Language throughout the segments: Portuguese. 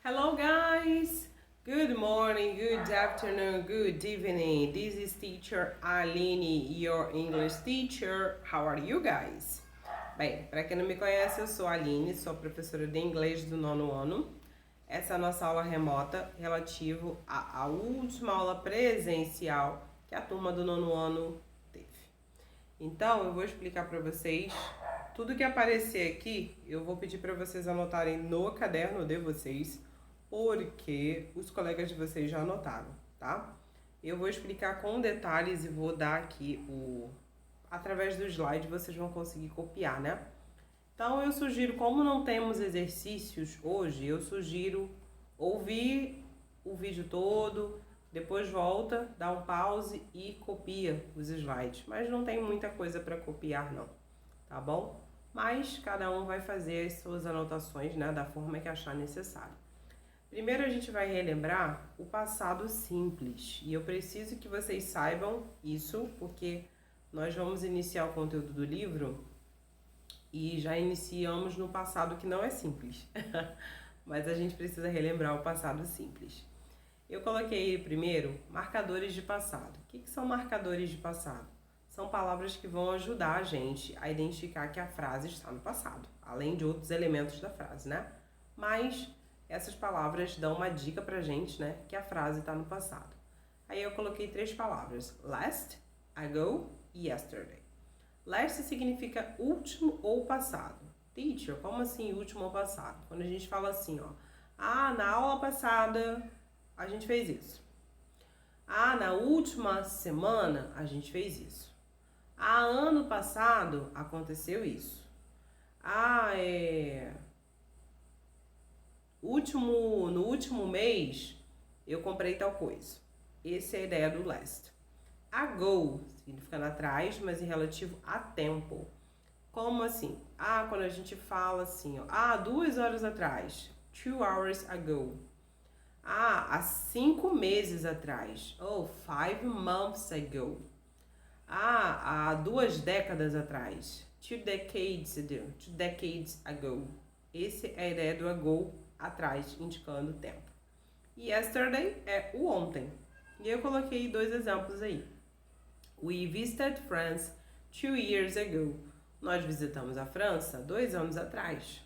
Hello guys! Good morning, good afternoon, good evening. This is teacher Aline, your English teacher. How are you guys? Bem, para quem não me conhece, eu sou a Aline, sou professora de inglês do 9º ano. Essa é a nossa aula remota relativo à última aula presencial que a turma do 9º ano teve. Então, eu vou explicar para vocês tudo que aparecer aqui. Eu vou pedir para vocês anotarem no caderno de vocês, porque os colegas de vocês já anotaram, tá? Eu vou explicar com detalhes e vou dar aqui através do slide vocês vão conseguir copiar, né? Então eu sugiro, como não temos exercícios hoje, eu sugiro ouvir o vídeo todo, depois volta, dá um pause e copia os slides. Mas não tem muita coisa para copiar não, tá bom? Mas cada um vai fazer as suas anotações, né, da forma que achar necessário. Primeiro a gente vai relembrar o passado simples, e eu preciso que vocês saibam isso, porque nós vamos iniciar o conteúdo do livro e já iniciamos no passado que não é simples, mas a gente precisa relembrar o passado simples. Eu coloquei primeiro marcadores de passado. O que são marcadores de passado? São palavras que vão ajudar a gente a identificar que a frase está no passado, além de outros elementos da frase, né? Mas essas palavras dão uma dica pra gente, né, que a frase está no passado. Aí eu coloquei 3 palavras: last, ago e yesterday. Last significa último ou passado. Teacher, como assim último ou passado? Quando a gente fala assim, ó, na aula passada a gente fez isso. Na última semana a gente fez isso. Ano passado aconteceu isso. No último mês eu comprei tal coisa. Essa é a ideia do last. Ago significando atrás, mas em relativo a tempo. Como assim? Quando a gente fala assim, ó, 2 horas atrás, 2 hours ago. Há 5 meses atrás, 5 months ago. Há 2 décadas atrás, 2 decades ago. Essa é a ideia do ago, atrás, indicando o tempo. Yesterday é o ontem. E eu coloquei 2 exemplos aí. We visited France 2 years ago. Nós visitamos a França 2 anos atrás.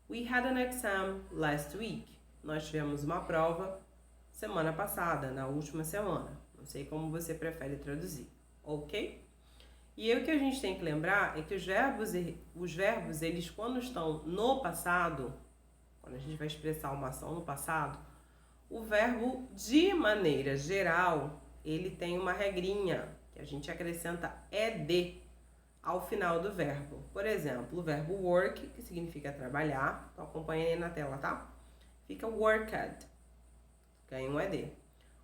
We had an exam last week. Nós tivemos uma prova semana passada, na última semana. Não sei como você prefere traduzir, ok? E aí o que a gente tem que lembrar é que os verbos, eles quando estão no passado, quando a gente vai expressar uma ação no passado, o verbo, de maneira geral, ele tem uma regrinha, que a gente acrescenta ed ao final do verbo. Por exemplo, o verbo work, que significa trabalhar, então acompanha aí na tela, tá? Fica worked, ganha um ed.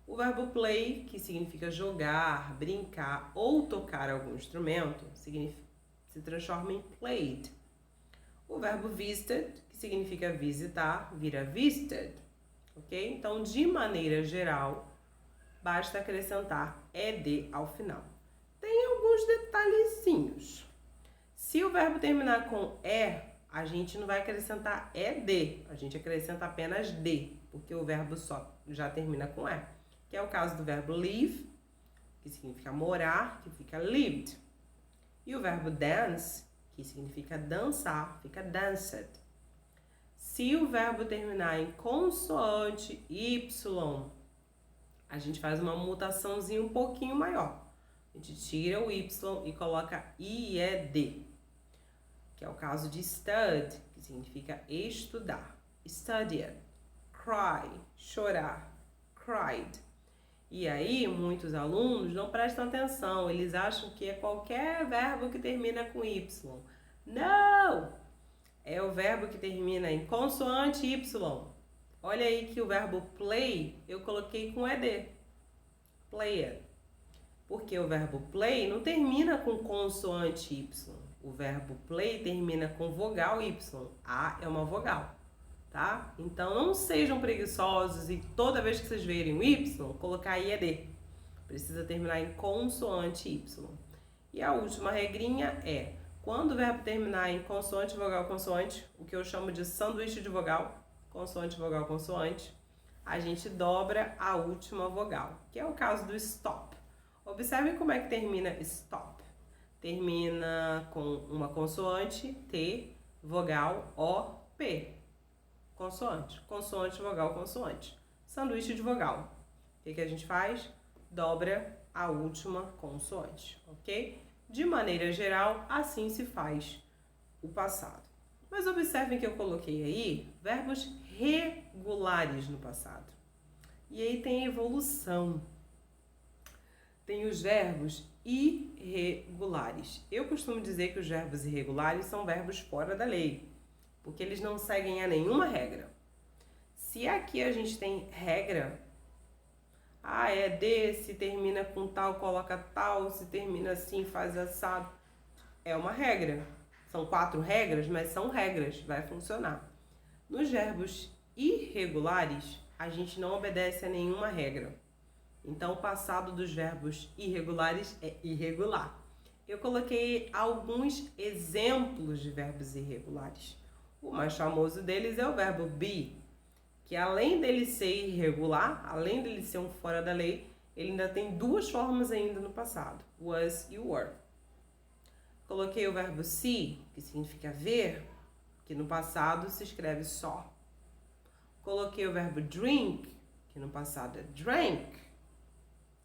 O verbo play, que significa jogar, brincar ou tocar algum instrumento, se transforma em played. O verbo visited, que significa visitar, vira visited, ok? Então, de maneira geral, basta acrescentar ed ao final. Tem alguns detalhezinhos. Se o verbo terminar com a gente não vai acrescentar ed, a gente acrescenta apenas d, porque o verbo só já termina com que é o caso do verbo live, que significa morar, que fica lived. E o verbo dance, que significa dançar, fica danced. Se o verbo terminar em consoante y, a gente faz uma mutaçãozinha um pouquinho maior. A gente tira o y e coloca ied, que é o caso de stud, que significa estudar. Studied, cry, chorar, cried. E aí, muitos alunos não prestam atenção, eles acham que é qualquer verbo que termina com y. Não! É o verbo que termina em consoante y. Olha aí que o verbo play eu coloquei com ed. Played. Porque o verbo play não termina com consoante y. O verbo play termina com vogal y. A é uma vogal. Tá? Então não sejam preguiçosos e toda vez que vocês verem o y, colocar ied. Precisa terminar em consoante y. E a última regrinha quando o verbo terminar em consoante, vogal, consoante, o que eu chamo de sanduíche de vogal, consoante, vogal, consoante, a gente dobra a última vogal, que é o caso do stop. Observe como é que termina stop. Termina com uma consoante, T, vogal, O, P. Consoante, consoante, vogal, consoante. Sanduíche de vogal. O que a gente faz? Dobra a última consoante, ok? De maneira geral, assim se faz o passado. Mas observem que eu coloquei aí verbos regulares no passado. E aí tem evolução. Tem os verbos irregulares. Eu costumo dizer que os verbos irregulares são verbos fora da lei, porque eles não seguem a nenhuma regra. Se aqui a gente tem regra, é de, se termina com tal, coloca tal, se termina assim, faz assado. É uma regra. São 4 regras, mas são regras, vai funcionar. Nos verbos irregulares, a gente não obedece a nenhuma regra. Então, o passado dos verbos irregulares é irregular. Eu coloquei alguns exemplos de verbos irregulares. O mais famoso deles é o verbo be, que além dele ser irregular, além dele ser um fora da lei, ele ainda tem 2 formas ainda no passado, was e were. Coloquei o verbo see, que significa ver, que no passado se escreve só. Coloquei o verbo drink, que no passado é drank.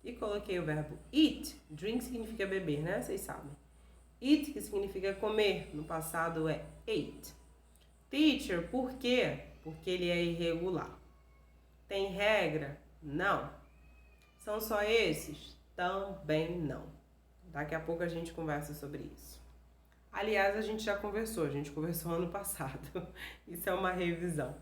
E coloquei o verbo eat. Drink significa beber, né? Vocês sabem. Eat, que significa comer, no passado é ate. Teacher, por quê? Porque ele é irregular. Tem regra? Não. São só esses? Também não. Daqui a pouco a gente conversa sobre isso. Aliás, a gente já conversou, ano passado. Isso é uma revisão.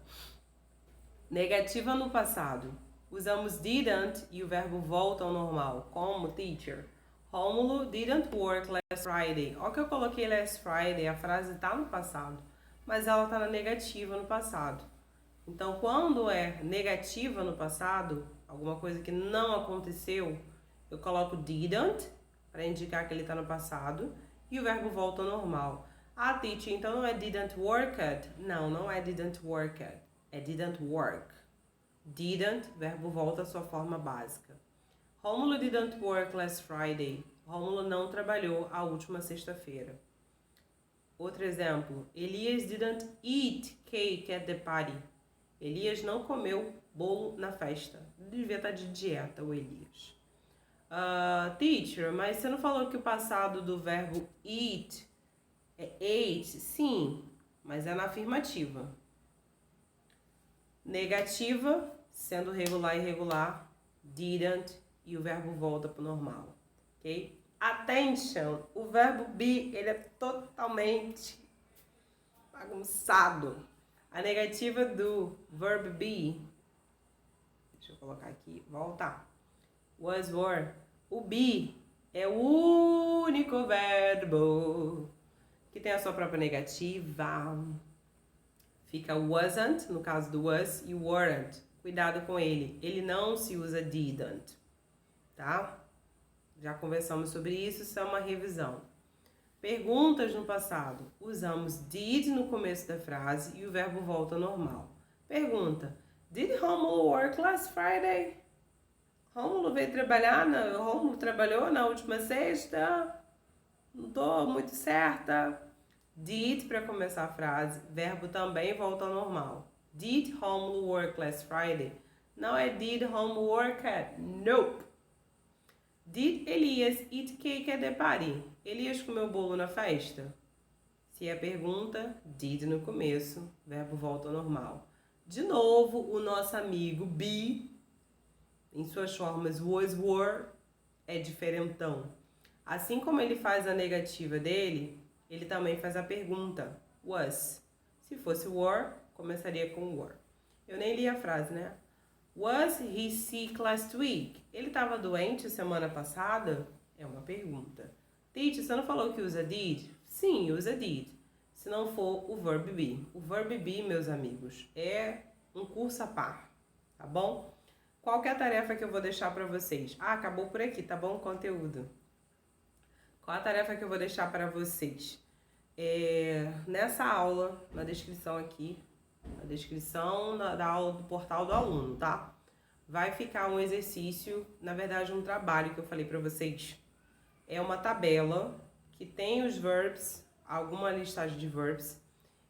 Negativa no passado. Usamos didn't e o verbo volta ao normal, como teacher. Rômulo didn't work last Friday. Olha que eu coloquei last Friday, a frase está no passado, mas ela está na negativa no passado. Então, quando é negativa no passado, alguma coisa que não aconteceu, eu coloco didn't para indicar que ele está no passado e o verbo volta ao normal. Teacher, então não é didn't work at? Não, não é didn't work at. É didn't work. Didn't, verbo volta à sua forma básica. Rômulo didn't work last Friday. Rômulo não trabalhou a última sexta-feira. Outro exemplo. Elias didn't eat cake at the party. Elias não comeu bolo na festa. Devia estar de dieta, o Elias. Teacher, mas você não falou que o passado do verbo eat é ate? Sim, mas é na afirmativa. Negativa, sendo regular e irregular, didn't, e o verbo volta para o normal, ok? Attention, o verbo be, ele é totalmente bagunçado. A negativa do verbo be, deixa eu colocar aqui, voltar. Was, were. O be é o único verbo que tem a sua própria negativa. Fica wasn't, no caso do was, e weren't. Cuidado com ele. Ele não se usa didn't, tá? Já conversamos sobre isso, isso é uma revisão. Perguntas no passado. Usamos did no começo da frase e o verbo volta ao normal. Pergunta. Did Romulo work last Friday? Romulo veio trabalhar? Romulo trabalhou na última sexta? Não tô muito certa. Did para começar a frase, verbo também volta ao normal. Did Romulo work last Friday? Não é did Romulo work at? Nope. Did Elias eat cake at the party? Elias comeu bolo na festa? Se é pergunta, did no começo, verbo volta ao normal. De novo, o nosso amigo be, em suas formas was, were, é diferentão. Assim como ele faz a negativa dele, ele também faz a pergunta, was. Se fosse were, começaria com were. Eu nem li a frase, né? Was he sick last week? Ele estava doente semana passada? É uma pergunta. Teacher, você não falou que usa did? Sim, usa did. Se não for o verb be. O verb be, meus amigos, é um curso à par, tá bom? Qual que é a tarefa que eu vou deixar para vocês? Acabou por aqui, tá bom o conteúdo? Qual a tarefa que eu vou deixar para vocês? Nessa aula, na descrição aqui, na descrição da aula do portal do aluno, tá? Vai ficar um exercício, na verdade um trabalho que eu falei para vocês. É uma tabela que tem os verbs, alguma listagem de verbs,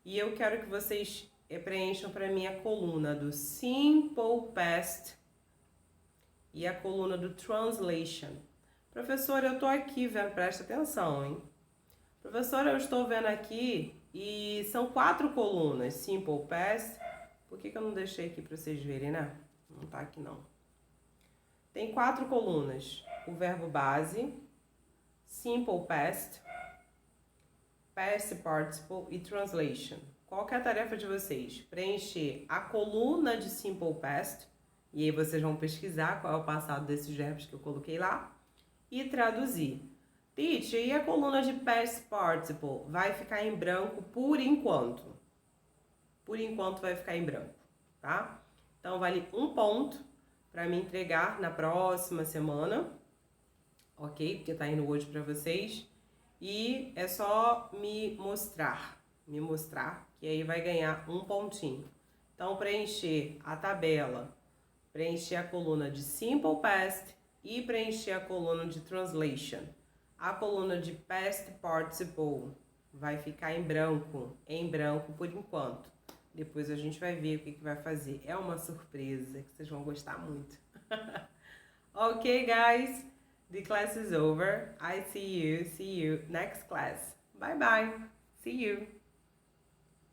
e eu quero que vocês preencham para mim a coluna do simple past e a coluna do translation. Professora, eu tô aqui vendo, presta atenção, hein? Professora, eu estou vendo aqui e são 4 colunas, simple past. Por que eu não deixei aqui para vocês verem, né? Não tá aqui não. Tem 4 colunas. O verbo base, simple past, past participle e translation. Qual que é a tarefa de vocês? Preencher a coluna de simple past, e aí vocês vão pesquisar qual é o passado desses verbos que eu coloquei lá, e traduzir. Teacher, e a coluna de past participle? Vai ficar em branco por enquanto. Por enquanto vai ficar em branco, tá? Então vale 1 ponto para me entregar na próxima semana, ok? Porque tá indo hoje para vocês. E é só me mostrar, que aí vai ganhar 1 pontinho. Então, preencher a tabela, preencher a coluna de simple past e preencher a coluna de translation. A coluna de past participle vai ficar em branco por enquanto. Depois a gente vai ver o que vai fazer. É uma surpresa que vocês vão gostar muito. Ok, guys? The class is over. I see you next class. Bye bye. See you.